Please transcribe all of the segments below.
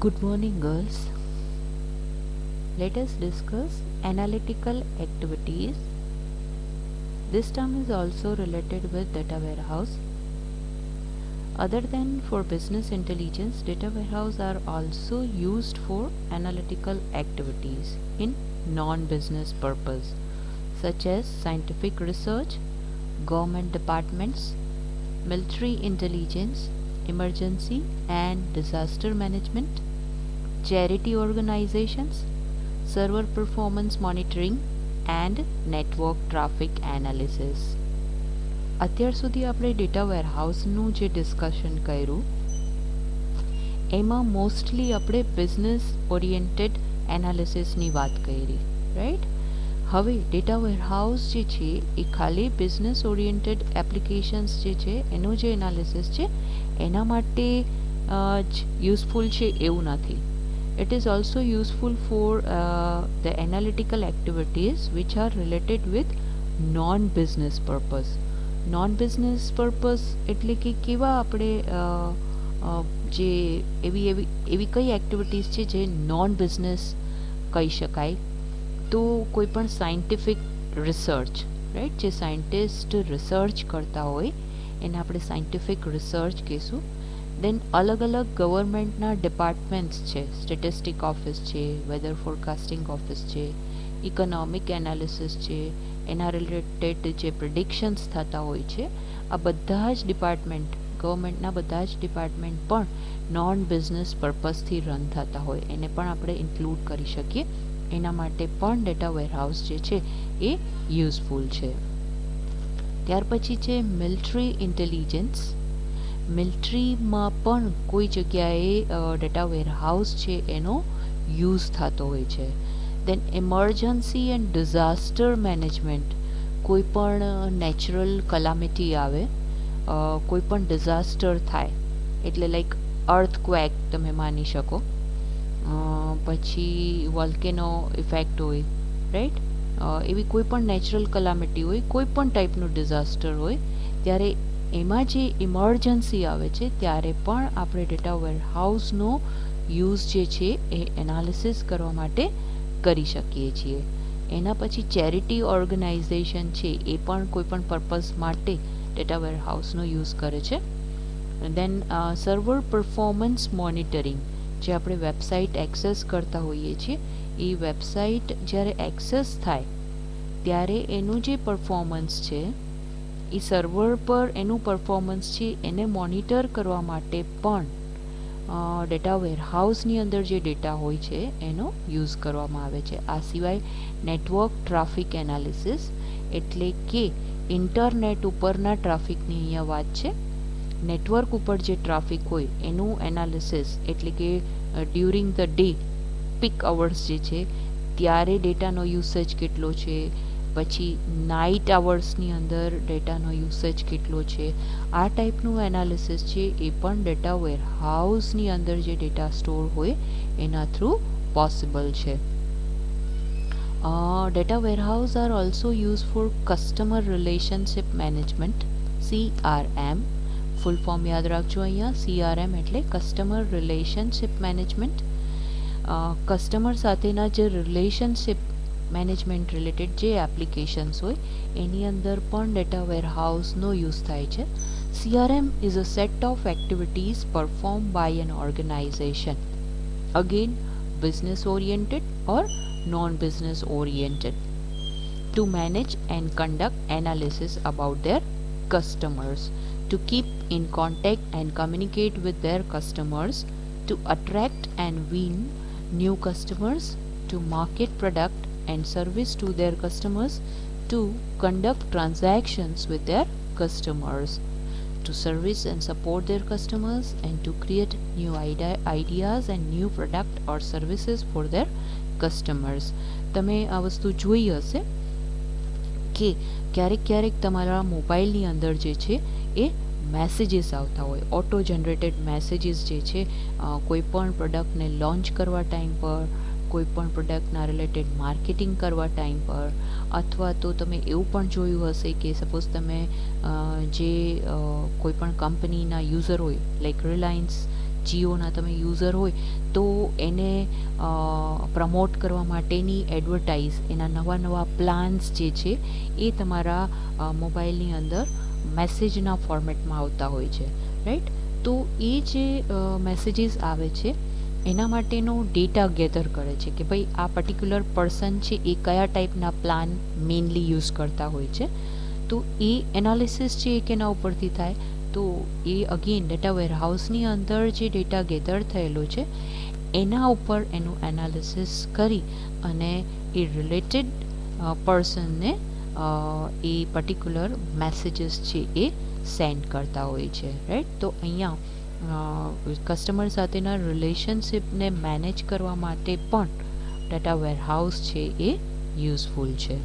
Good morning, girls. Let us discuss analytical activities. This term is also related with data warehouse. Other than for business intelligence, data warehouse are also used for analytical activities in non-business purpose, such as scientific research, government departments, military intelligence, emergency and disaster management, charity organizations, server performance monitoring and network traffic analysis. અત્યાર સુધી આપણે data વેરહાઉસનું જે discussion કર્યું એમાં mostly આપણે business oriented એનાલિસિસની વાત કરી, right? હવે ડેટા વેરહાઉસ જે છે એ ખાલી બિઝનેસ ઓરિએન્ટેડ એપ્લિકેશન્સ જે છે એનું જે એનાલિસિસ છે એના માટે જ યુઝફુલ છે એવું નથી. It is also useful for the analytical activities which are related with non-business purpose. Non-business purpose એટલે કે કેવા આપણે જે એવી કઈ એક્ટિવિટીઝ છે જે નોન બિઝનેસ કહી શકાય? તો કોઈ પણ સાયન્ટિફિક રિસર્ચ, રાઈટ? જે સાયન્ટિસ્ટ રિસર્ચ કરતા હોય એને આપણે સાયન્ટિફિક રિસર્ચ કહીશું. દેન અલગ અલગ ગવર્મેન્ટના ડિપાર્ટમેન્ટ્સ છે, સ્ટેટિસ્ટિક ઓફિસ છે, વેધર ફોરકાસ્ટિંગ ઓફિસ છે, ઇકોનોમિક એનાલિસિસ છે, એના રિલેટેડ જે પ્રિડિક્શન્સ થતા હોય છે, આ બધા જ ડિપાર્ટમેન્ટ, ગવર્મેન્ટના બધા જ ડિપાર્ટમેન્ટ પણ નોન બિઝનેસ પર્પઝથી રન થતા હોય એને પણ આપણે ઇન્ક્લુડ કરી શકીએ. એના માટે પણ ડેટા વેરહાઉસ જે છે એ યુઝફુલ છે. ત્યાર પછી છે મિલિટરી ઇન્ટેલિજન્સ. મિલિટરીમાં પણ કોઈ જગ્યાએ ડેટા વેરહાઉસ છે એનો યુઝ થતો હોય છે. દેન એમરજન્સી એન્ડ ડિઝાસ્ટર મેનેજમેન્ટ. કોઈ પણ નેચરલ કલામિટી આવે, કોઈ પણ ડિઝાસ્ટર થાય એટલે લાઈક અર્થક્વેક તમે માની શકો, પછી વોલ્કેનો ઇફેક્ટ હોય, રાઈટ? એવી કોઈ પણ નેચરલ કલામિટી હોય, કોઈ પણ ટાઈપનું ડિઝાસ્ટર હોય ત્યારે એમાં જે ઇમરજન્સી આવે છે ત્યારે પણ આપણે ડેટા વેરહાઉસનો યુઝ જે છે એ એનાલિસિસ કરવા માટે કરી શકીએ છીએ. એના પછી ચેરિટી ઓર્ગેનાઇઝેશન છે એ પણ કોઈ પણ પર્પઝ માટે ડેટા વેરહાઉસનો યુઝ કરે છે. દેન સર્વર પરફોર્મન્સ મોનિટરિંગ. જે આપણે વેબસાઇટ એક્સેસ કરતા હોઈએ છીએ એ વેબસાઇટ જ્યારે એક્સેસ થાય ત્યારે એનું જે પરફોર્મન્સ છે એ સર્વર પર એનું પરફોર્મન્સ છે એને મોનિટર કરવા માટે પણ ડેટા વેરહાઉસની અંદર જે ડેટા હોય છે એનો યુઝ કરવામાં આવે છે. આ સિવાય નેટવર્ક ટ્રાફિક એનાલિસિસ એટલે કે ઇન્ટરનેટ ઉપરના ટ્રાફિકની અહીંયા વાત છે. નેટવર્ક ઉપર જે ટ્રાફિક હોય એનું એનાલિસિસ એટલે કે during the day peak hours જે છે ત્યારે ડેટાનો યુસેજ કેટલો છે, પછી નાઇટ આવર્સની અંદર ડેટાનો યુસેજ કેટલો છે, આ ટાઈપનું એનાલિસિસ છે એ પણ ડેટા વેરહાઉસની અંદર જે ડેટા સ્ટોર હોય એના થ્રુ પોસિબલ છે. Data warehouse are also use for customer relationship management, CRM. Full form યાદ રાખજો અહીંયા, CRM એટલે કસ્ટમર રિલેશનશિપ મેનેજમેન્ટ. કસ્ટમર સાથેના જે રિલેશનશિપ મેનેજમેન્ટ રિલેટેડ જે એપ્લિકેશન્સ હોય એની અંદર પણ ડેટા વેરહાઉસનો યુઝ થાય છે. CRM is a set of activities performed by an organization, again business oriented or non-business oriented, to manage and conduct analysis about their customers, to keep in contact and communicate with their customers, to attract and win new customers, to market product and service to their customers, to conduct transactions with their customers, to service and support their customers, and to create new ideas and new product or services for their customers. તમે આ વસ્તુ જોઈ હશે કે ક્યારેક ક્યારેક તમારા મોબાઈલની અંદર જે છે એ મેસેજીસ આવતા હોય, ઓટો જનરેટેડ મેસેજીસ જે છે કોઈ પણ પ્રોડક્ટને લોન્ચ કરવા ટાઈમ પર, કોઈ પણ પ્રોડક્ટના રિલેટેડ માર્કેટિંગ કરવા ટાઈમ પર, અથવા તો તમે એવું પણ જોયું હશે કે સપોઝ તમે જે કોઈ પણ કંપનીના યુઝર હોય લાઈક રિલાયન્સ જીઓના તમે યુઝર હોય તો એને પ્રમોટ કરવા માટેની એડવર્ટાઇઝ, એના નવા નવા પ્લાન્સ જે છે એ તમારા મોબાઈલની અંદર મેસેજના ફોર્મેટમાં આવતા હોય છે, રાઈટ. તો એ જે મેસેજીસ આવે છે એના માટેનો ડેટા ગેધર કરે છે કે ભાઈ આ પર્ટિક્યુલર પર્સન છે એ કયા ટાઈપના પ્લાન મેઇનલી યુઝ કરતા હોય છે. તો એ એનાલિસિસ છે એ કેના ઉપરથી થાય, તો એ અગેન ડેટા વેરહાઉસની અંદર જે ડેટા ગેધર થયેલો છે એના ઉપર એનું એનાલિસિસ કરી અને એ રિલેટેડ પર્સનને એ પર્ટિક્યુલર મેસેજીસ છે એ સેન્ડ કરતા હોય છે, રાઈટ. તો અહીંયા કસ્ટમર સાથેના રિલેશનશિપને મેનેજ કરવા માટે પણ ડેટા વેરહાઉસ છે એ યુઝફુલ છે.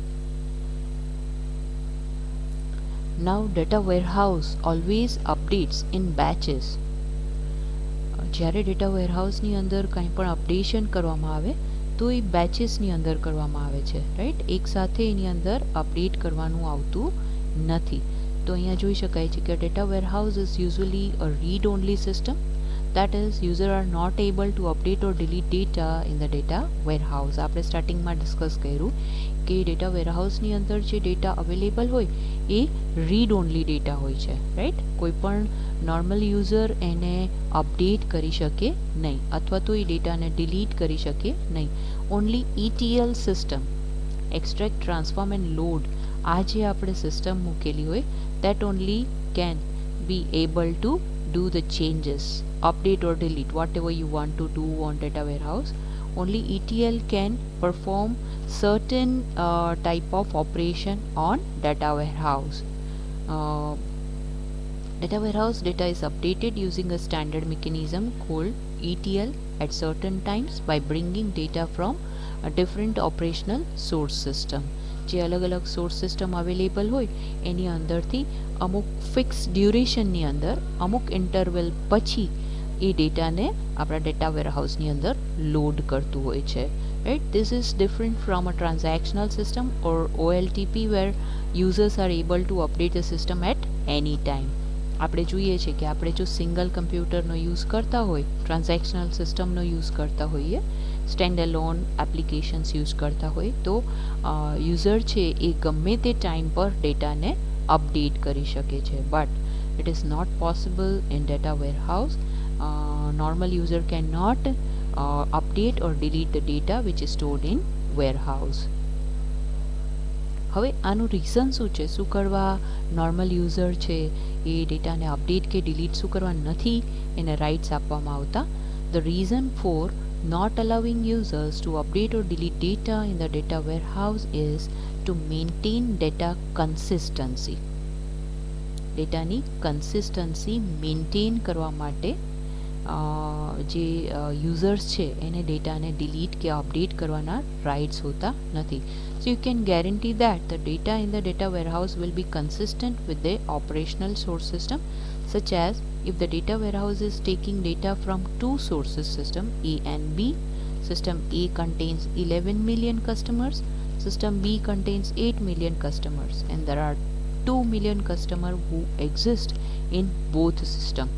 Now data warehouse always updates in batches. જ્યારે ડેટા વેરહાઉસની અંદર કંઈ પણ અપડેશન કરવામાં આવે તો એ બેચીસની અંદર કરવામાં આવે છે, રાઈટ. એક સાથે એની અંદર અપડેટ કરવાનું આવતું નથી. તો અહીંયા જોઈ શકાય છે કે data warehouse is usually a read only system. that is user are not able to update or delete data in the data warehouse. આપણે સ્ટાર્ટિંગમાં ડિસ્કસ કર્યું કે ડેટા વેરહાઉસની અંદર જે ડેટા અવેલેબલ હોય એ રીડ ઓનલી ડેટા હોય છે, રાઈટ. કોઈ પણ નોર્મલ યુઝર એને અપડેટ કરી શકે નહીં અથવા તો એ ડેટાને ડિલીટ કરી શકે નહીં. Only ETL system, extract, transform end load, આ જે આપણે સિસ્ટમ મૂકેલી હોય that only can be able to do the changes, update or delete whatever you want to do on data warehouse. Only ETL can perform certain type of operation on data warehouse. Data warehouse data is updated using a standard mechanism called ETL at certain times by bringing data from a different operational source system. જે અલગ અલગ source system available હોય એની અંદરથી અમુક fix ડ્યુરેશનની અંદર અમુક interval પછી એ ડેટાને આપણા ડેટા વેરહાઉસની અંદર લોડ કરતું હોય છે, right. This is different from a transactional system or OLTP where users are able to update the system at any time. આપણે જોઈએ છીએ કે આપણે જો સિંગલ કમ્પ્યુટરનો યુઝ કરતા હોય, ટ્રાન્ઝેક્શનલ સિસ્ટમનો યુઝ કરતા હોઈએ, સ્ટેન્ડ એલોન એપ્લિકેશન્સ યુઝ કરતા હોય તો યુઝર છે એ ગમે તે ટાઈમ પર ડેટાને અપડેટ કરી શકે છે. But it is not possible in data warehouse. Normal user can not update or delete the data which is stored in warehouse. હવે આનું રીઝન શું છે? શું કરવા નોર્મલ યુઝર છે એ ડેટાને અપડેટ કે ડિલીટ શું કરવા નથી એને રાઇટ્સ આપવામાં આવતા? The reason for not allowing users to update or delete data in the data warehouse is to maintain data consistency. ડેટાની કન્સિસ્ટન્સી મેન્ટેન કરવા માટે જે યુઝર્સ છે એને ડેટાને ડિલીટ કે અપડેટ કરવાના રાઇટ્સ હોતા નથી. So you can guarantee that the data in the data warehouse will be consistent with the operational source system, such as if the data warehouse is taking data from two sources system A and B. System A contains 11 million customers, system B contains 8 million customers, and there are 2 million customers who exist in both system.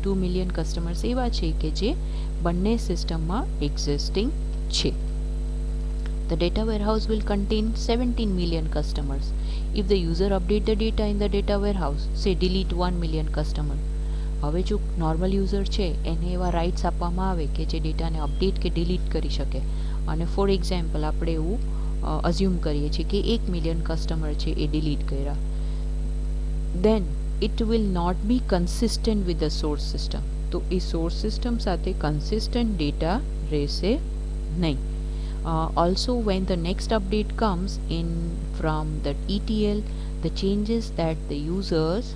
2 million customers એવા છે કે જે બંને સિસ્ટમમાં existing છે. The data warehouse will contain 17 million customers. If the user update the data in the data warehouse, say delete 1 million customer. હવે જો normal user છે એને એવા રાઇટ્સ આપવામાં આવે કે જે ડેટાને અપડેટ કે ડિલીટ કરી શકે અને ફોર એક્ઝામ્પલ આપણે એવું અઝ્યુમ કરીએ છીએ કે 1 મિલિયન કસ્ટમર છે એ ડિલીટ કર્યા, then it will not be consistent with the source system. તો એ સોર્સ સિસ્ટમ સાથે કન્સિસ્ટન્ટ ડેટા રહેશે નહીં. Also when the next update comes in from the ETL, the changes that the users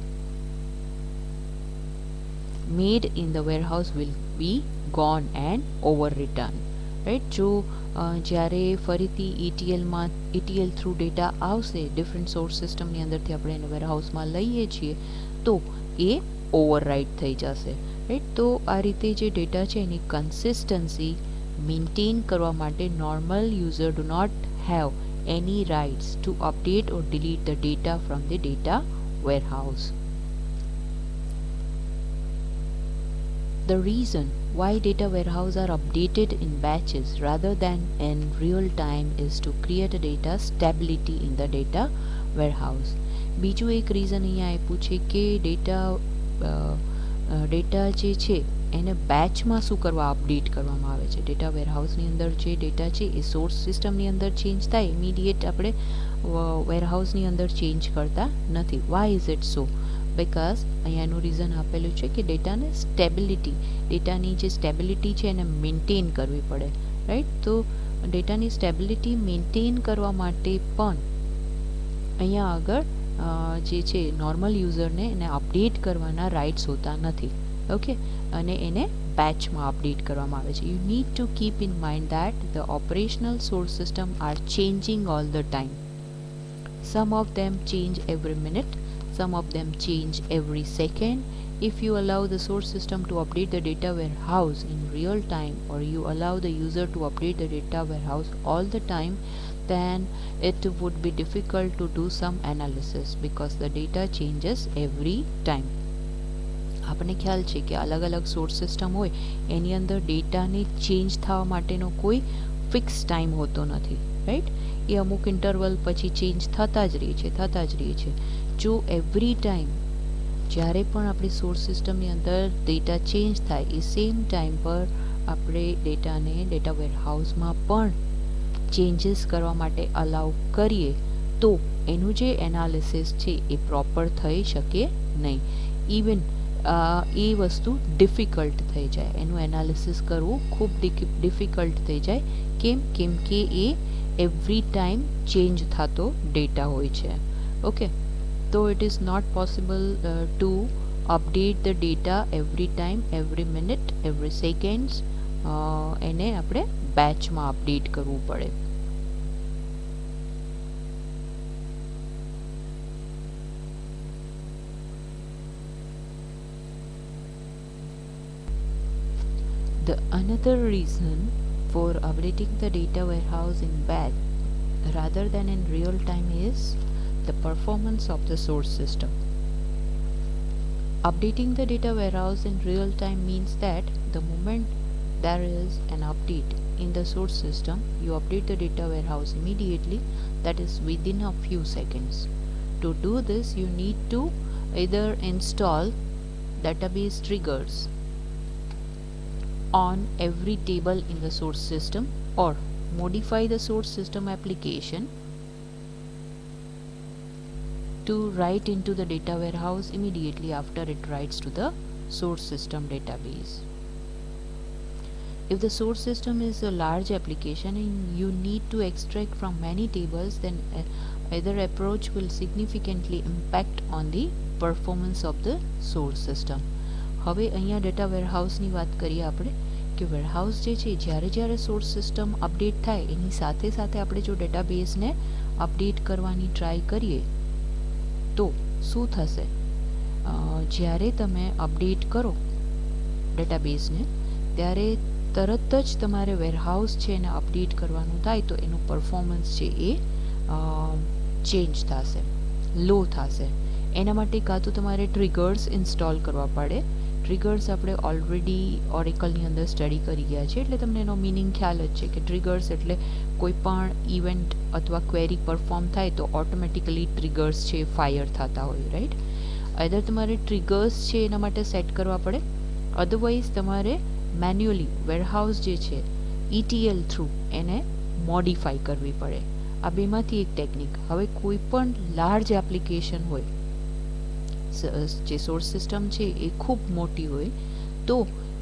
made in the warehouse will be gone and overwritten, right? જો જ્યારે ફરીથી ETL through data આવશે different source સિસ્ટમની અંદરથી આપણે એને વેરહાઉસમાં લઈએ છીએ તો એ ઓવરરાઇટ થઈ જશે, રાઈટ. તો આ રીતે જે ડેટા છે એની કન્સિસ્ટન્સી મેન્ટેન કરવા માટે normal user do not have any rights to update or delete the data from the data warehouse. The reason why data warehouse are updated in batches rather than in real time is to create a data stability in the data warehouse. બીજું એક reason અહીંયા આપ્યું છે કે data જે છે એને બેચમાં શું કરવા અપડેટ કરવામાં આવે છે. ડેટા વેરહાઉસની અંદર જે ડેટા છે એ સોર્સ સિસ્ટમની અંદર ચેન્જ થાય, ઇમિડિયેટ આપણે વેરહાઉસની અંદર ચેન્જ કરતા નથી. Why is it so? Because અહીંયા એનું રીઝન આપેલું છે કે ડેટાને ડેટાની જે સ્ટેબિલિટી છે એને મેન્ટેન કરવી પડે, રાઈટ. તો ડેટાની સ્ટેબિલિટી મેન્ટેન કરવા માટે પણ અહીંયા આગળ જે છે નોર્મલ યુઝરને એને અપડેટ કરવાના રાઇટ્સ હોતા નથી. ઓકે, અને એને બેચમાં અપડેટ કરવામાં આવે છે. You need to keep in mind that the operational source system are changing all the time. Some of them change every minute, some of them change every second. If you allow the source system to update the data warehouse in real time, or you allow the user to update the data warehouse all the time, then it would be difficult to do some analysis because the data changes every time. આપણને ખ્યાલ છે કે અલગ અલગ source system હોય એની અંદર ડેટાને change થવા માટેનો કોઈ ફિક્સ ટાઈમ હોતો નથી, રાઈટ. એ અમુક ઇન્ટરવલ પછી ચેન્જ થતા જ રહે છે. જો એવરી ટાઈમ જ્યારે પણ આપણી સોર્સ સિસ્ટમની અંદર ડેટા ચેન્જ થાય એ સેમ ટાઈમ પર આપણે ડેટાને ડેટા વેરહાઉસમાં પણ ચેન્જીસ કરવા માટે અલાઉ કરીએ તો એનું જે એનાલિસિસ છે એ પ્રોપર થઈ શકે નહીં. ઇવન એ વસ્તુ ડિફિકલ્ટ થઈ જાય, એનું એનાલિસિસ કરવું ખૂબ ડિફિકલ્ટ થઈ જાય. કેમ કે એ એવરી ટાઈમ ચેન્જ થતો ડેટા હોય છે. Okay, so it is not possible to update the data every time, every minute, every seconds. એને આપણે બેચમાં અપડેટ કરવું પડે. The another reason for updating the data warehouse in batch rather than in real time is the performance of the source system. Updating the data warehouse in real time means that the moment there is an update in the source system, you update the data warehouse immediately, that is within a few seconds. To do this, you need to either install database triggers on every table in the source system or modify the source system application to write into the data warehouse immediately after it writes to the source system database. If the source system is a large application and you need to extract from many tables, then either approach will significantly impact on the performance of the source system. હવે અહીંયા data વેરહાઉસની વાત કરીએ આપણે કે warehouse જે છે જ્યારે source system update થાય એની સાથે આપણે જો ડેટાબેઝને અપડેટ કરવાની ટ્રાય કરીએ તો શું થશે? જ્યારે તમે અપડેટ કરો ડેટાબેઝને ત્યારે તરત જ તમારે વેરહાઉસ છે એને અપડેટ કરવાનું થાય તો એનું પરફોર્મન્સ છે એ ચેન્જ થશે, લો થશે. એના માટે કાં તો તમારે ટ્રિગર્સ ઇન્સ્ટોલ કરવા પડે. ટ્રિગર્સ આપણે ઓલરેડી ઓરેકલની અંદર સ્ટડી કરી ગયા છે એટલે તમને એનો મિનિંગ ખ્યાલ જ છે કે ટ્રિગર્સ એટલે કોઈ પણ ઇવેન્ટ અથવા ક્વેરી પરફોર્મ થાય તો ઓટોમેટિકલી ટ્રિગર્સ છે ફાયર થતા હોય, રાઈટ. અધર તમારે ટ્રિગર્સ છે એના માટે સેટ કરવા પડે, અધરવાઇઝ તમારે મેન્યુઅલી વેરહાઉસ જે છે ETL થ્રુ એને મોડિફાઈ કરવી પડે. આ બેમાંથી એક ટેકનિક. હવે કોઈ પણ લાર્જ એપ્લિકેશન હોય, જે સોર્સ સિસ્ટમ છે એ ખૂબ મોટી હોય તો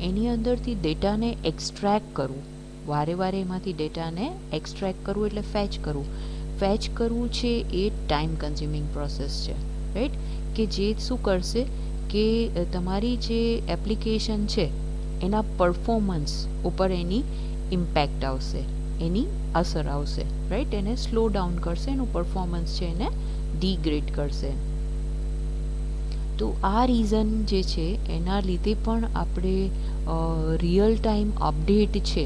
એની અંદરથી ડેટાને એક્સ્ટ્રેક્ટ કરવું, વારે એમાંથી ડેટાને એક્સ્ટ્રેક્ટ કરવું એટલે ફેચ કરવું છે એ ટાઈમ કન્ઝ્યુમિંગ પ્રોસેસ છે, રાઈટ. કે જે શું કરશે કે તમારી જે એપ્લિકેશન છે એના પરફોર્મન્સ ઉપર એની ઇમ્પેક્ટ આવશે, એની અસર આવશે, રાઈટ. એને સ્લો ડાઉન કરશે, એનું પરફોર્મન્સ છે એને ડિગ્રેડ કરશે. તો આ રીઝન જે છે એના લીધે પણ આપણે રિયલ ટાઈમ અપડેટ છે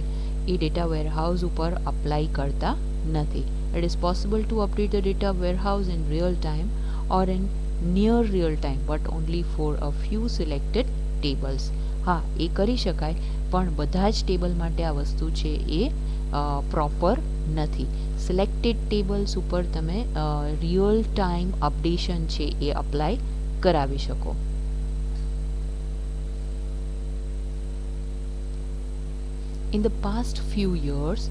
એ ડેટા વેરહાઉસ ઉપર અપ્લાય કરતા નથી. It is possible to update the data warehouse in real time or in near real time but only for a few selected tables. હા, એ કરી શકાય, પણ બધા જ ટેબલ માટે આ વસ્તુ છે એ પ્રોપર નથી. સિલેક્ટેડ ટેબલ્સ ઉપર તમે રિયલ ટાઈમ અપડેશન છે એ અપ્લાય કરાવી શકો. In the past few years,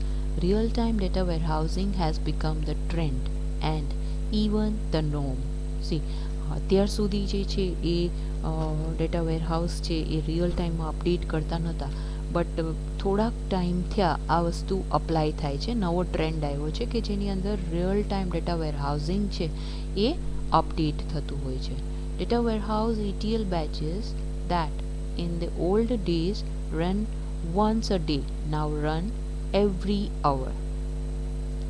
real-time data warehousing has become the trend and even the norm. See, અત્યાર સુધી જે છે એ ડેટા વેરહાઉસ છે એ રિયલ ટાઈમમાં અપડેટ કરતા નહોતા, બટ થોડાક ટાઈમ થયા આ વસ્તુ અપ્લાય થાય છે. નવો ટ્રેન્ડ આવ્યો છે કે જેની અંદર રિયલ ટાઈમ ડેટા વેરહાઉસિંગ છે એ અપડેટ થતું હોય છે. Data warehouse ETL batches that in the old days run once a day now run every hour.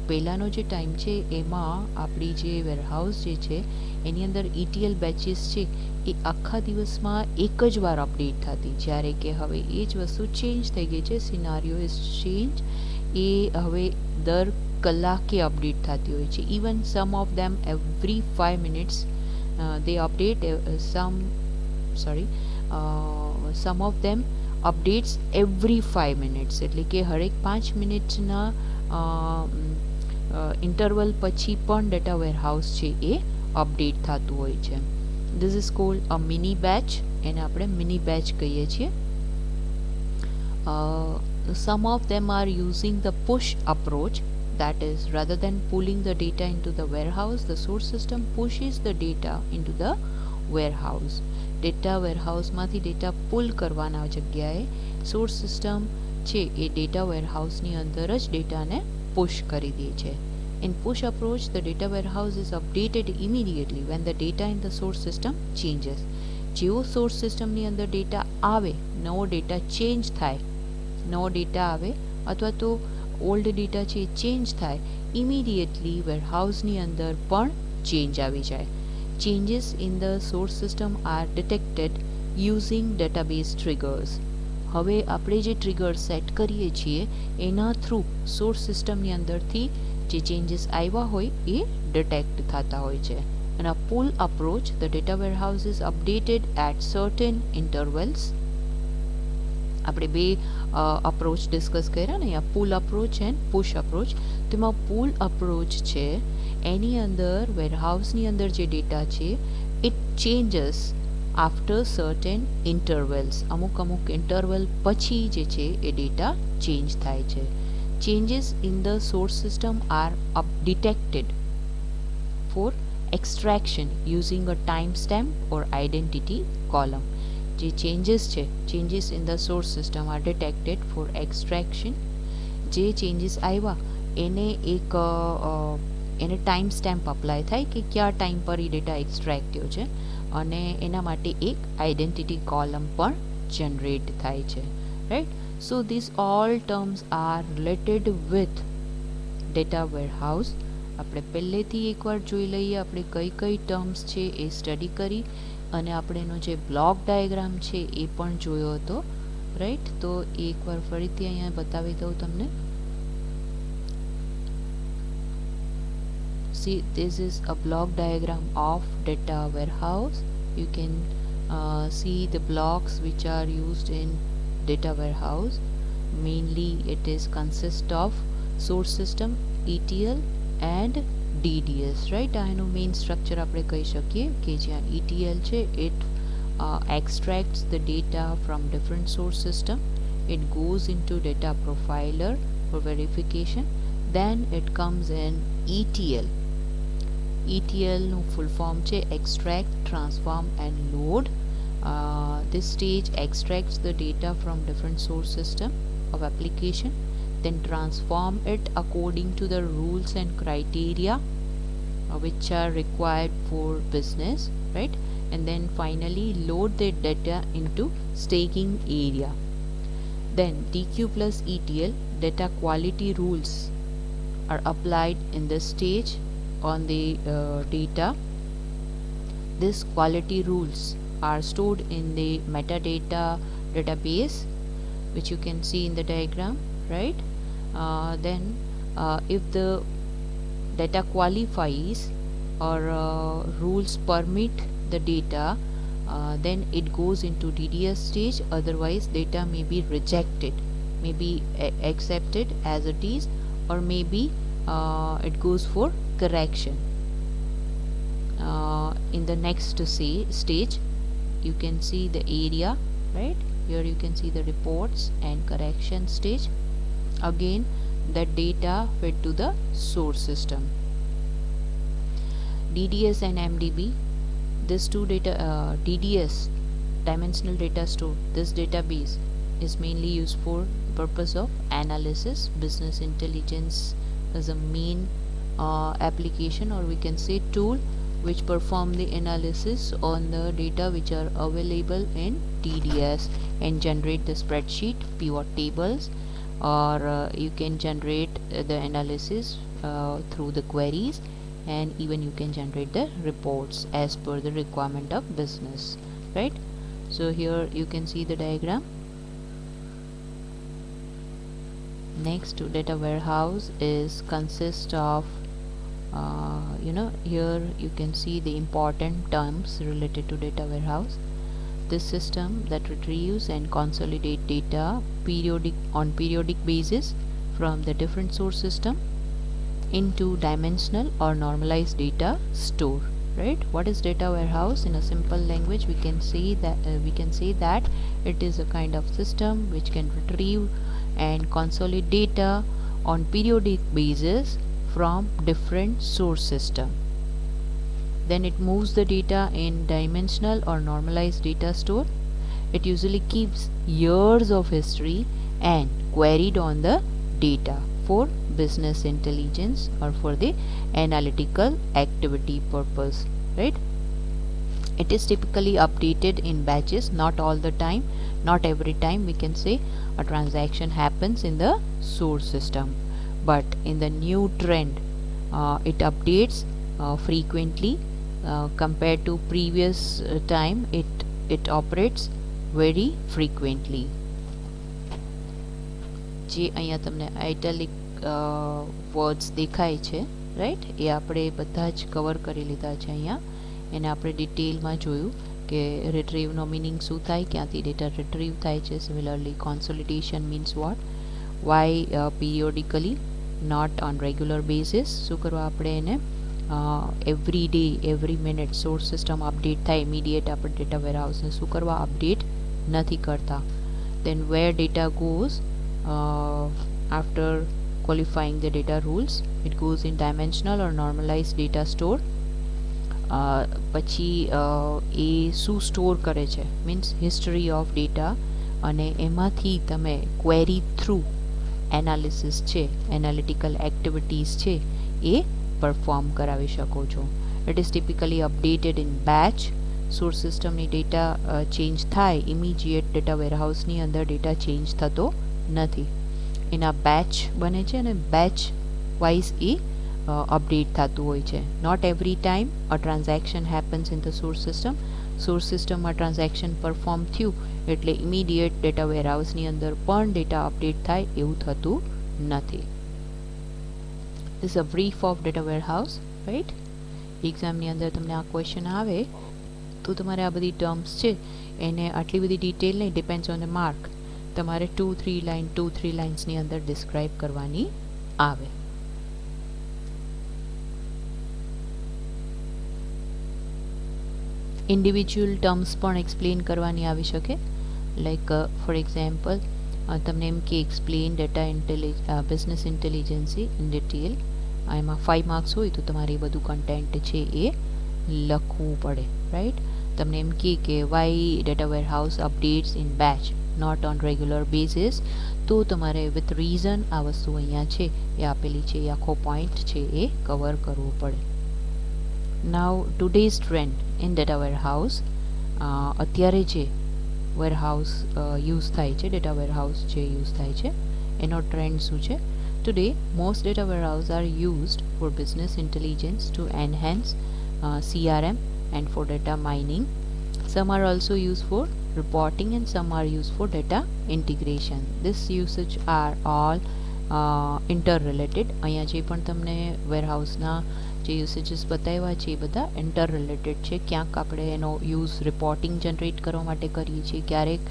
પહેલાંનો જે ટાઈમ છે એમાં આપણી જે વેરહાઉસ જે છે એની અંદર ETL બેચીસ છે એ આખા દિવસમાં એક જ વાર અપડેટ થતી, જ્યારે કે હવે એ જ વસ્તુ ચેન્જ થઈ ગઈ છે. સિનારીઓ ઇઝ ચેન્જ, એ હવે દર કલાકે અપડેટ થતી હોય છે. Even some of them every 5 minutes they update some of them updates every 5 minutes, એટલે કે હરેક 5 મિનિટના ઇન્ટરવલ પછી પણ ડેટા વેરહાઉસ છે એ અપડેટ થતું હોય છે. This is called a mini batch, એને આપણે મિની બેચ કહીએ છીએ. Some of them are using the push approach, that is, rather than pulling the data into the warehouse, the source system pushes the data into the warehouse. Data વેરહાઉસમાંથી data pull કરવાના જગ્યાએ source system છે એ data વેરહાઉસની અંદર જ ડેટાને push કરી દે છે. In push approach, the data warehouse is updated immediately when the data in the source system changes. જેવો સોર્સ સિસ્ટમની અંદર ડેટા આવે, નવો ડેટા ચેન્જ થાય, નવો ડેટા આવે અથવા તો ઓલ્ડ ડેટા છે ચેન્જ થાય, ઇમિડિયેટલી વેરહાઉસની અંદર પણ ચેન્જ આવી જાય. Changes in the source system are detected using database triggers. હવે આપણે જે ટ્રિગર સેટ કરીએ છીએ એના થ્રુ સોર્સ સિસ્ટમની અંદરથી જે ચેન્જીસ આવ્યા હોય એ ડિટેક્ટ થતા હોય છે. અને આ pull approach, the data warehouse is updated at certain intervals. આપણે બે અપ્રોચ ડિસ્કસ કર્યા ને, આ pull approach and push approach. તેમાં પુલ અપ્રોચ છે એની અંદર વેરહાઉસની અંદર જે ડેટા છે it changes after certain intervals. અમુક ઇન્ટરવલ પછી જે છે એ ડેટા ચેન્જ થાય છે. Changes in the source system are detected for extraction using a time stamp or identity column. જે ચેન્જીસ છે, changes in the source system are detected for extraction. જે ચેન્જીસ આવ્યા એને એને ટાઈમ સ્ટેમ્પ અપ્લાય થાય કે કયા ટાઈમ પર એ ડેટા એક્સ્ટ્રેક્ટ થયો છે, અને એના માટે એક આઈડેન્ટિટી કોલમ પણ જનરેટ થાય છે. Right. So this all terms R related with data warehouse. આપણે પહેલેથી એકવાર જોઈ લઈએ આપણે કઈ કઈ ટર્મ્સ છે એ સ્ટડી કરી, અને આપણે એનો જે બ્લોક ડાયાગ્રામ છે એ પણ જોયો હતો. રાઈટ. તો એકવાર ફરીથી અહીંયા બતાવી દઉં તમને. See, this is a block diagram of data warehouse. You can see the blocks which are used in data warehouse. Mainly it is consist of source system, ETL and DDS. Right. આનું main structure આપણે કહી શકીએ કે જ્યાં ETL છે it extracts the data from different source system. It goes into data profiler for verification. Then it comes in ETL. ETL નું full form છે extract, transform and load. This stage extracts the data from different source system of application, then transform it according to the rules and criteria which are required for business, right? And then finally load the data into staging area. Then DQ plus ETL data quality rules are applied in this stage on the data. These quality rules are stored in the metadata database, which you can see in the diagram, right? Then if the data qualifies or rules permit the data then it goes into DDS stage. Otherwise data may be rejected, may be accepted as it is, or maybe it goes for correction. In the next stage you can see the area, right? Here you can see the reports and correction stage. Again that data fed to the source system. DDS and MDB, this two data, DDS, dimensional data store, this database is mainly used for purpose of analysis. Business intelligence is a main application, or we can say tool, which perform the analysis on the data which are available in DDS and generate the spreadsheet, pivot tables, or you can generate the analysis through the queries, and even you can generate the reports as per the requirement of business, right? So here you can see the diagram. Next, data warehouse is consist of here you can see the important terms related to data warehouse. This system that retrieves and consolidate data on periodic basis from the different source system into dimensional or normalized data store, right? What is data warehouse? In a simple language, we can say that it is a kind of system which can retrieve and consolidate data on periodic basis from different source system. Then it moves the data in dimensional or normalized data store. It usually keeps years of history and queried on the data for business intelligence or for the analytical activity purpose, right? It is typically updated in batches, not all the time, not every time we can say a transaction happens in the source system, but in the new trend it updates frequently compared to previous time. It operates very frequently. જે અહીંયા તમને આઇટાલિક words દેખાય છે, right, એ આપણે બધા જ cover કરી લીધા છે અહીંયા. એને આપણે ડિટેલમાં જોયું કે રિટ્રીવનો મિનિંગ શું થાય, ક્યાંથી ડેટા રિટ્રીવ થાય છે. Similarly consolidation means what, why periodically, not on regular basis. શું કરવા આપણે એને every day every minute source system update થાય, ઇમિડિયેટ આપણે ડેટા વેરહાઉસને શું કરવા અપડેટ નથી કરતા. Then where data goes after qualifying the data rules, it goes in dimensional or normalized data store. પછી એ શું સ્ટોર કરે છે મીન્સ હિસ્ટરી ઓફ ડેટા, અને એમાંથી તમે ક્વેરી થ્રુ એનાલિસિસ છે, એનાલિટિકલ એક્ટિવિટીઝ છે એ પરફોર્મ કરાવી શકો છો. It is typically updated in batch. Source સિસ્ટમની ડેટા ચેન્જ થાય, ઇમિજિએટ ડેટા વેરહાઉસની અંદર ડેટા ચેન્જ થતો નથી. એના બેચ બને છે અને બેચ વાઇઝ એ અપડેટ થતું હોય છે. Not every time a transaction happens in the source system. Source સિસ્ટમમાં ટ્રાન્ઝેક્શન પરફોર્મ થયું એટલે ઇમિડિયેટ ડેટા વેરહાઉસની અંદર પણ ડેટા અપડેટ થાય એવું થતું નથી. This a brief of data warehouse, right. એક્ઝામની અંદર તમને આ ક્વેશ્ચન આવે તો તમારે આ બધી ટર્મ્સ છે એને આટલી બધી ડિટેલ નહીં, ડિપેન્ડ્સ ઓન ધ માર્ક, તમારે 2-3 લાઇન્સની અંદર ડિસ્ક્રાઇબ કરવાની આવે. ઇન્ડિવિજ્યુઅલ ટર્મ્સ પણ એક્સપ્લેન કરવાની આવી શકે. લાઈક ફોર એક્ઝામ્પલ તમને એમ કે explain data business intelligence in detail, એમાં 5 માર્ક્સ હોય તો તમારે એ બધું કન્ટેન્ટ છે એ લખવું પડે, રાઈટ. તમને એમ કે why data warehouse updates in batch not on regular basis, તો તમારે વિથ રીઝન આ વસ્તુ અહીંયા છે એ આપેલી છે, એ આખો પોઈન્ટ છે એ કવર કરવો પડે. Now today's trend in data warehouse, અત્યારે જે વેરહાઉસ યુઝ થાય છે, ડેટા વેરહાઉસ જે યુઝ થાય છે એનો ટ્રેન્ડ શું છે. Today most data warehouse are used for business intelligence to enhance CRM and for data mining. Some are also used for reporting and some are used for data integration. This usage are all interrelated. અહીંયા જે પણ તમને વેરહાઉસના જે યુસેજીસ બતાવ્યા છે એ બધા inter related છે. ક્યાંક આપણે એનો યુઝ રિપોર્ટિંગ જનરેટ કરવા માટે કરીએ છીએ, ક્યારેક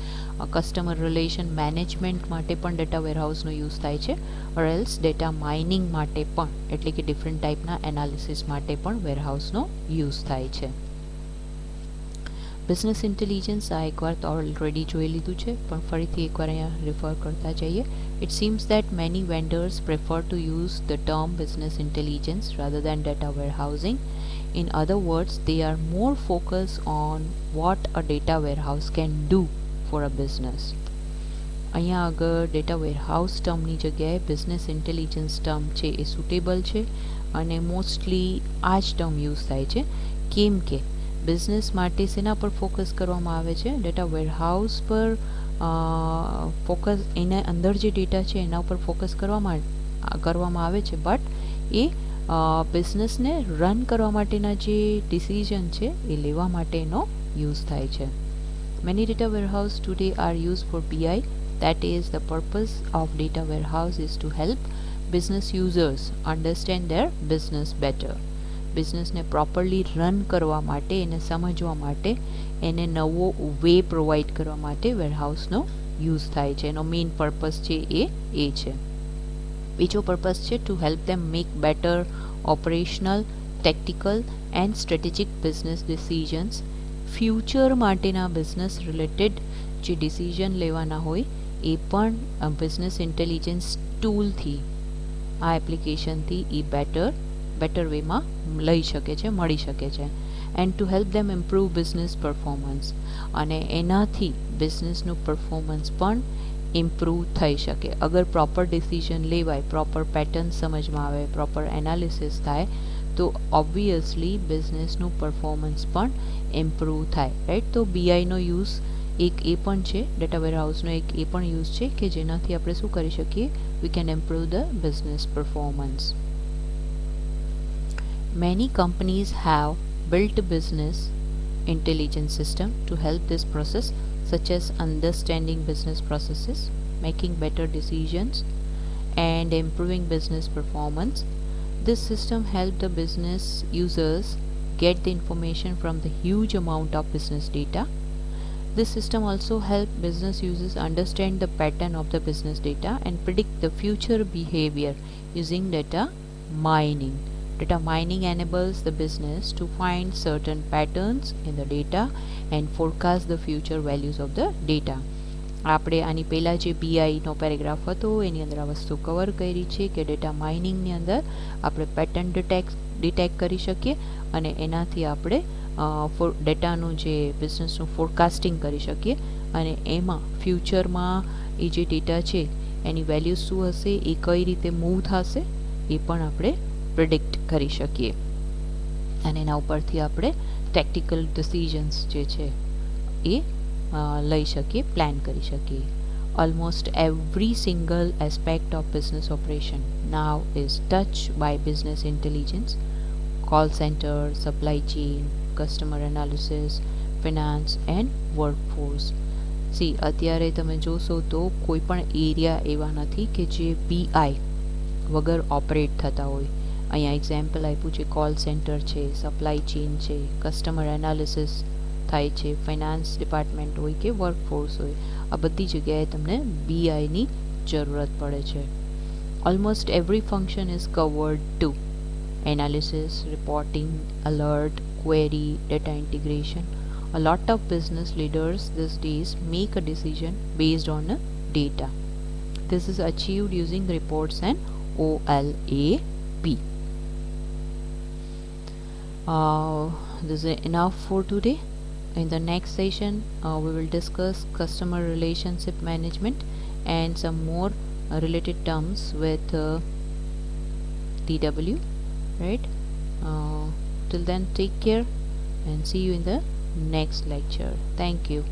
કસ્ટમર રિલેશન મેનેજમેન્ટ માટે પણ ડેટા વેરહાઉસનો યુઝ થાય છે, ઓર એલ્સ ડેટા માઇનિંગ માટે પણ, એટલે કે ડિફરન્ટ ટાઈપના એનાલિસિસ માટે પણ વેરહાઉસનો યુઝ થાય છે. બિઝનેસ ઇન્ટેલિજન્સ આ એકવાર તો ઓલરેડી જોઈ લીધું છે, પણ ફરીથી એકવાર અહીંયા રિફર કરતા જઈએ. It seems that many vendors prefer to use the term business intelligence rather than data warehousing. In other words, they are more focused on what a data warehouse can do for a business. અહીંયા આગળ data warehouse ટર્મની જગ્યાએ business intelligence term છે એ suitable છે, અને mostly આ જ term use થાય છે. કેમ કે બિઝનેસ માટે શેના પર ફોકસ કરવામાં આવે છે? ડેટા વેરહાઉસ પર ફોકસ, એના અંદર જે ડેટા છે એના ઉપર ફોકસ કરવામાં આવે છે, બટ એ બિઝનેસને રન કરવા માટેના જે ડિસિઝન છે એ લેવા માટેનો યુઝ થાય છે. Many data warehouse today are used for BI. That is, the purpose of data warehouse is to help business users understand their business better. બિઝનેસને પ્રોપરલી રન કરવા માટે, એને સમજવા માટે, એને નવો વે પ્રોવાઈડ કરવા માટે વેરહાઉસનો યુઝ થાય છે. એનો મેઇન પર્પસ છે એ છે. બીજો પર્પસ છે to help them make better operational, tactical and strategic business decisions. Future માટેના બિઝનેસ રિલેટેડ જે ડિસિઝન લેવાના હોય એ પણ બિઝનેસ ઇન્ટેલિજન્સ ટૂલથી, આ એપ્લિકેશનથી એ બેટર વેમાં લઈ શકે છે, મળી શકે છે. And two help them improve business performance, અને એનાથી બિઝનેસનું પરફોર્મન્સ પણ ઇમ્પ્રૂવ થઈ શકે. અગર પ્રોપર ડિસિઝન લેવાય, પ્રોપર પેટર્ન સમજમાં આવે, પ્રોપર એનાલિસિસ થાય, તો ઓબ્વિયસલી બિઝનેસનું પરફોર્મન્સ પણ ઇમ્પ્રૂવ થાય, રાઈટ. તો બીઆઈનો યુઝ એક એ પણ છે, ડેટા વેરહાઉસનો એક એ પણ યુઝ છે કે જેનાથી આપણે શું કરી શકીએ? We can improve the business performance. Many companies have built a business intelligence system to help this process, such as understanding business processes, making better decisions, and improving business performance. This system helps the business users get the information from the huge amount of business data. This system also helps business users understand the pattern of the business data and predict the future behavior using data mining. Data mining enables the business to find certain patterns in the data and forecast the future values of the data. આપણે આની પહેલાં જે બીઆઈનો paragraph હતો એની અંદર આ વસ્તુ cover કરી છે કે ડેટા માઇનિંગની અંદર આપણે પેટર્ન ડિટેક્ટ કરી શકીએ, અને એનાથી આપણે ડેટાનું જે બિઝનેસનું ફોરકાસ્ટિંગ કરી શકીએ, અને એમાં ફ્યુચરમાં એ જે ડેટા છે એની વેલ્યુ શું હશે, એ કઈ રીતે મૂવ થશે એ પણ આપણે પ્રિડિક્ટ કરી શકીએ, અને એના ઉપરથી આપણે ટેક્ટિકલ ડિસિઝન્સ જે છે એ લઈ શકીએ, પ્લાન કરી શકીએ. Almost every single aspect of business operation now is touched by business intelligence. Call center, supply chain, customer analysis, finance and workforce. અત્યારે તમે જોશો તો કોઈ પણ એરિયા એવા નથી કે જે બીઆઈ વગર ઓપરેટ થતા હોય. અહીંયા એક્ઝામ્પલ આપ્યું છે, કોલ સેન્ટર છે, સપ્લાય ચેઇન છે, કસ્ટમર એનાલિસિસ થાય છે, ફાઇનાન્સ ડિપાર્ટમેન્ટ હોય કે વર્કફોર્સ હોય, આ બધી જગ્યાએ તમને બીઆઈની જરૂરત પડે છે. Almost every function is covered to analysis, reporting, alert, query, data integration. A lot of business leaders these days make a decision based on data. This is achieved using reports and OLAP. This is enough for today. In the next session, we will discuss customer relationship management and some more related terms with DW. Right? Till then, take care and see you in the next lecture. Thank you.